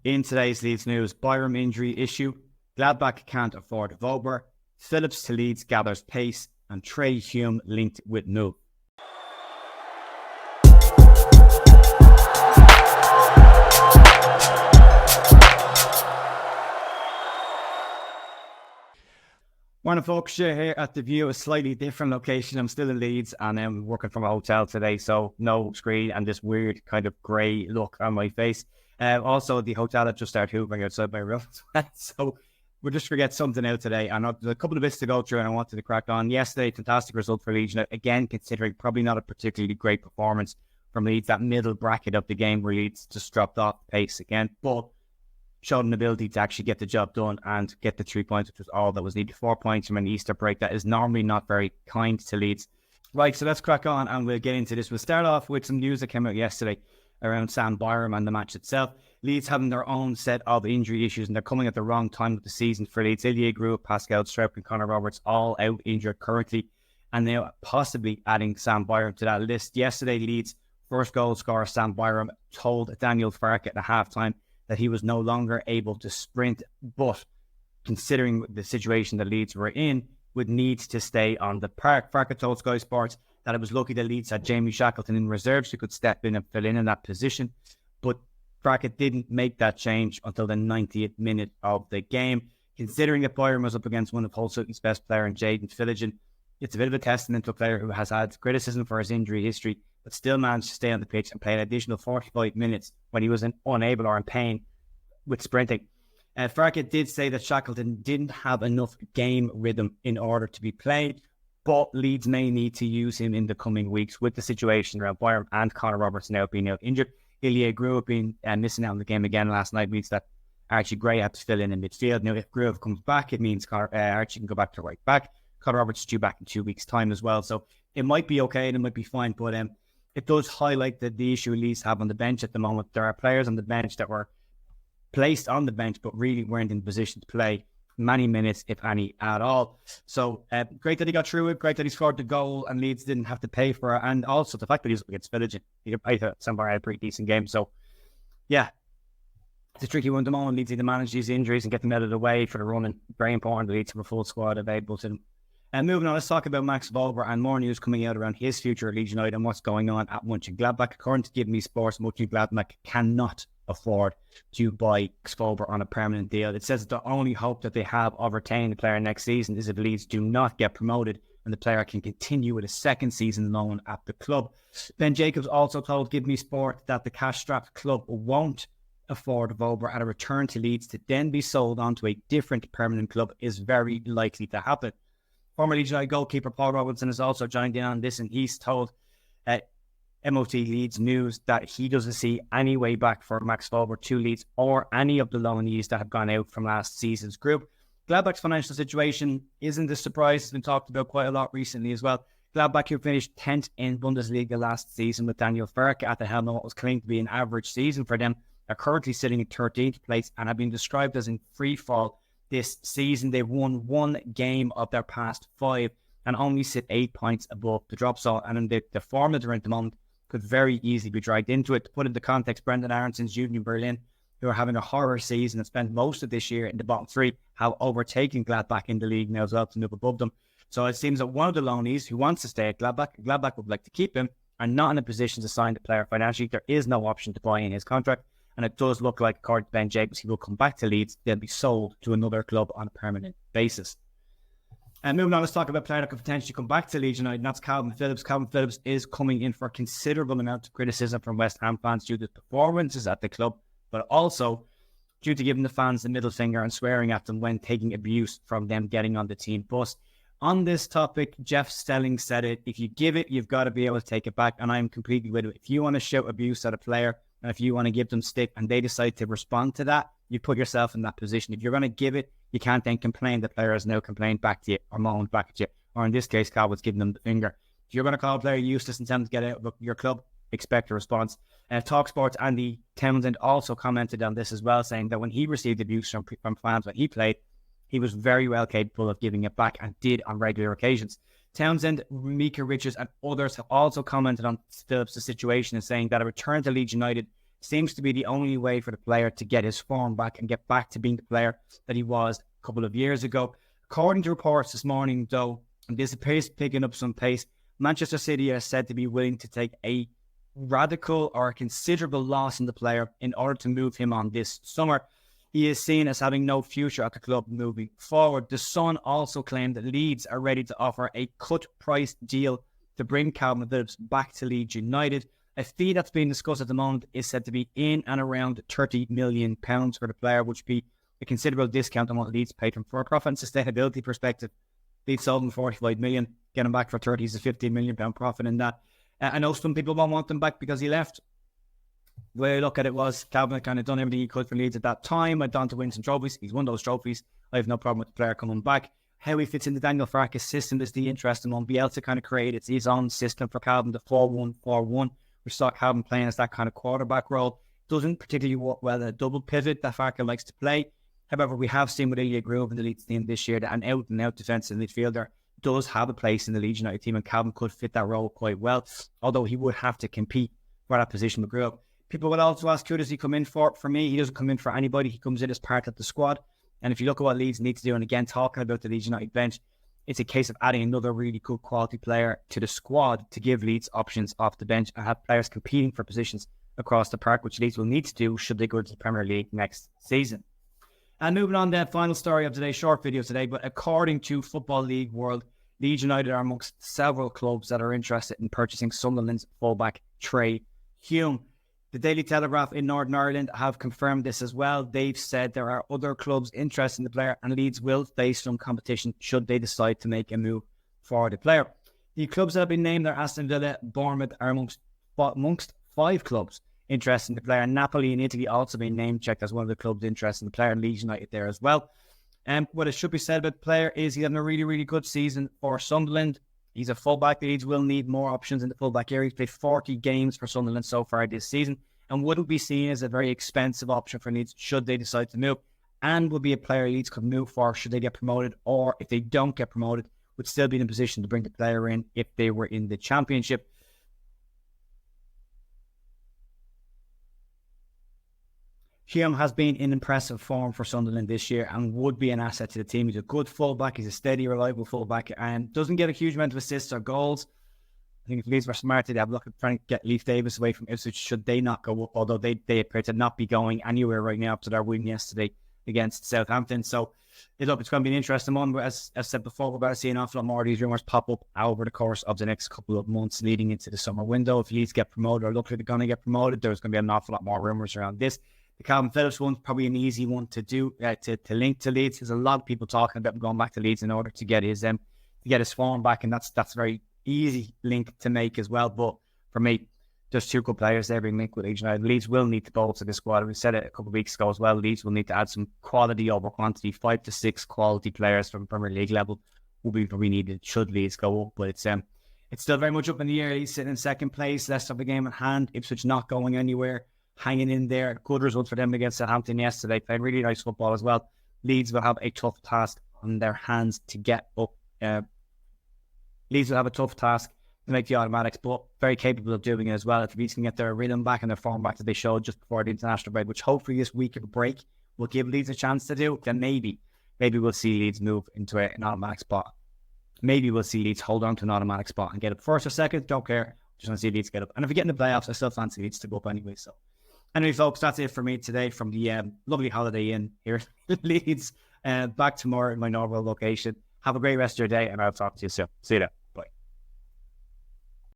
In today's Leeds news, Byram injury issue, Gladbach can't afford Wober, Phillips to Leeds gathers pace, and Trey Hume linked with Null. Morning folks, here at The View, a slightly different location. I'm still in Leeds and I'm working from a hotel today, so no screen and this weird kind of grey look on my face. Also, the hotel that just started hoovering outside my room. So we're just going to get something out today. And there's a couple of bits to go through and I wanted to crack on. Yesterday, fantastic result for Leeds. Again, considering probably not a particularly great performance from Leeds, that middle bracket of the game where Leeds just dropped off pace again. But showed an ability to actually get the job done and get the 3 points, which was all that was needed. 4 points from an Easter break. That is normally not very kind to Leeds. Right, so let's crack on and we'll get into this. We'll start off with some news that came out yesterday around Sam Byram and the match itself. Leeds having their own set of injury issues and they're coming at the wrong time of the season for Leeds. Ilya Grew, Pascal Strupp and Connor Roberts all out injured currently, and now possibly adding Sam Byram to that list. Yesterday, Leeds' first goal scorer Sam Byram told Daniel Farke at the halftime that he was no longer able to sprint, but considering the situation that Leeds were in, would need to stay on the park. Farke told Sky Sports that it was lucky that Leeds had Jamie Shackleton in reserves who could step in and fill in that position, but Farke didn't make that change until the 90th minute of the game. Considering that Byram was up against one of Hull City's best player in Jayden Phillips, it's a bit of a testament to a player who has had criticism for his injury history, but still managed to stay on the pitch and play an additional 45 minutes when he was unable or in pain with sprinting. Farke did say that Shackleton didn't have enough game rhythm in order to be played, but Leeds may need to use him in the coming weeks with the situation around Byram and Connor Roberts now being out injured. Ilya Grew being missing out on the game again last night means that Archie Gray had to fill in midfield. Now, if Grew comes back, it means Archie can go back to right back. Connor Roberts is due back in 2 weeks' time as well, so it might be okay and it might be fine, but it does highlight the issue Leeds have on the bench at the moment. There are players on the bench that were placed on the bench but really weren't in position to play many minutes, if any, at all. So great that he got through it, great that he scored the goal and Leeds didn't have to pay for it, and also the fact that he was up against Village, I thought somewhere had a pretty decent game. So yeah, it's a tricky one at the moment. Leeds need to manage these injuries and get them out of the way for the running. Very important to Leeds have a full squad available to them. And moving on, let's talk about Max Wober and more news coming out around his future at Leeds United and what's going on at Mönchengladbach. According to Give Me Sports, Mönchengladbach cannot afford to buy Wober on a permanent deal. It says that the only hope that they have of retaining the player next season is if Leeds do not get promoted and the player can continue with a second season loan at the club. Ben Jacobs also told Give Me Sport that the cash-strapped club won't afford Wober, and a return to Leeds to then be sold on to a different permanent club is very likely to happen. Former Leeds United goalkeeper Paul Robinson has also joined in on this, and he's told MOT Leeds News that he doesn't see any way back for Max Wober to Leeds or any of the loanees that have gone out from last season's group. Gladbach's financial situation isn't a surprise. It's been talked about quite a lot recently as well. Gladbach, who finished 10th in Bundesliga last season with Daniel Farke at the helm of what was claimed to be an average season for them, are currently sitting in 13th place and have been described as in free fall this season. They've won one game of their past 5 and only sit 8 points above the drop zone. And in the form that they're in at the moment could very easily be dragged into it. To put into context, Brendan Aronson's Union Berlin, who are having a horror season and spent most of this year in the bottom 3, have overtaken Gladbach in the league now as well to move above them. So it seems that one of the loanees who wants to stay at Gladbach would like to keep him, are not in a position to sign the player financially. There is no option to buy in his contract. And it does look like, according to Ben Jacobs, he will come back to Leeds, then be sold to another club on a permanent basis. And moving on, let's talk about a player that could potentially come back to Leeds United, and that's Kalvin Phillips. Kalvin Phillips is coming in for a considerable amount of criticism from West Ham fans due to his performances at the club, but also due to giving the fans the middle finger and swearing at them when taking abuse from them getting on the team bus. On this topic, Jeff Stelling said it, if you give it, you've got to be able to take it back, and I'm completely with it. If you want to shout abuse at a player, and if you want to give them stick and they decide to respond to that, you put yourself in that position. If you're going to give it, you can't then complain the player has now complained back to you or moaned back at you. Or in this case, Calvin's giving them the finger. If you're going to call a player useless and tell them to get out of your club, expect a response. TalkSports Andy Townsend also commented on this as well, saying that when he received abuse from fans when he played, he was very well capable of giving it back and did on regular occasions. Townsend, Mika Richards and others have also commented on Phillips' situation and saying that a return to Leeds United seems to be the only way for the player to get his form back and get back to being the player that he was a couple of years ago. According to reports this morning, though, and this appears picking up some pace, Manchester City are said to be willing to take a radical or considerable loss in the player in order to move him on this summer. He is seen as having no future at the club moving forward. The Sun also claimed that Leeds are ready to offer a cut price deal to bring Kalvin Phillips back to Leeds United. A fee that's being discussed at the moment is said to be in and around £30 million for the player, which would be a considerable discount on what Leeds paid him. For a profit and sustainability perspective, Leeds sold him 45 million, get him back for 30 is a £15 million profit in that. I know some people won't want him back because he left. The way I look at it was Kalvin had kind of done everything he could for Leeds at that time. I'd gone to win some trophies. He's won those trophies. I have no problem with the player coming back. How he fits into Daniel Farke's system is the interesting one. Bielsa kind of created his own system for Kalvin, the 4-1-4-1. We saw Kalvin playing as that kind of quarterback role. Doesn't particularly work well in a double pivot that Farke likes to play. However, we have seen with Ilya Groove in the Leeds team this year that an out-and-out defensive midfielder does have a place in the Leeds United team, and Kalvin could fit that role quite well, although he would have to compete for that position with Groove. People will also ask, who does he come in for? For me, he doesn't come in for anybody. He comes in as part of the squad. And if you look at what Leeds need to do, and again, talking about the Leeds United bench, it's a case of adding another really good quality player to the squad to give Leeds options off the bench and have players competing for positions across the park, which Leeds will need to do should they go to the Premier League next season. And moving on to the final story of today's short video today, but according to Football League World, Leeds United are amongst several clubs that are interested in purchasing Sunderland's fullback Trey Hume. The Daily Telegraph in Northern Ireland have confirmed this as well. They've said there are other clubs interested in the player and Leeds will face some competition should they decide to make a move for the player. The clubs that have been named are Aston Villa, Bournemouth are amongst 5 clubs interested in the player. Napoli in Italy also been name checked as one of the clubs interested in the player, and Leeds United there as well. What it should be said about the player is he's having a really, really good season for Sunderland. He's a fullback. Leeds will need more options in the fullback area. He's played 40 games for Sunderland so far this season and wouldn't be seen as a very expensive option for Leeds should they decide to move, and would be a player Leeds could move for should they get promoted, or if they don't get promoted, would still be in a position to bring the player in if they were in the Championship. Hume has been in impressive form for Sunderland this year and would be an asset to the team. He's a good fullback. He's a steady, reliable fullback and doesn't get a huge amount of assists or goals. I think if Leeds were smart, they'd have a look at trying to get Leif Davis away from Ipswich should they not go up, although they appear to not be going anywhere right now after their win yesterday against Southampton. So, it's going to be an interesting one. But as I said before, we're about to see an awful lot more of these rumours pop up over the course of the next couple of months leading into the summer window. If Leeds get promoted or look like they're going to get promoted, there's going to be an awful lot more rumours around this. The Kalvin Phillips one's probably an easy one to do to link to Leeds. There's a lot of people talking about going back to Leeds in order to get his form back, and that's a very easy link to make as well. But for me, there's 2 good players there being linked with Leeds United. Leeds will need to bolster the squad. We said it a couple of weeks ago as well. Leeds will need to add some quality over quantity. 5 to 6 quality players from Premier League level will be probably needed should Leeds go up. But it's still very much up in the air. He's sitting in second place. Leicester have the game at hand. Ipswich not going anywhere, hanging in there. Good result for them against Southampton yesterday. Played really nice football as well. Leeds will have a tough task on their hands to get up. Leeds will have a tough task to make the automatics, but very capable of doing it as well. If Leeds can get their rhythm back and their form back that they showed just before the international break, which hopefully this week of break will give Leeds a chance to do, then maybe we'll see Leeds move into an automatic spot. Maybe we'll see Leeds hold on to an automatic spot and get up first or second. Don't care. Just want to see Leeds get up. And if we get in the playoffs, I still fancy Leeds to go up anyway. So anyway, folks, that's it for me today from the lovely Holiday Inn here in Leeds. Back tomorrow in my normal location. Have a great rest of your day, and I'll talk to you soon. See you then.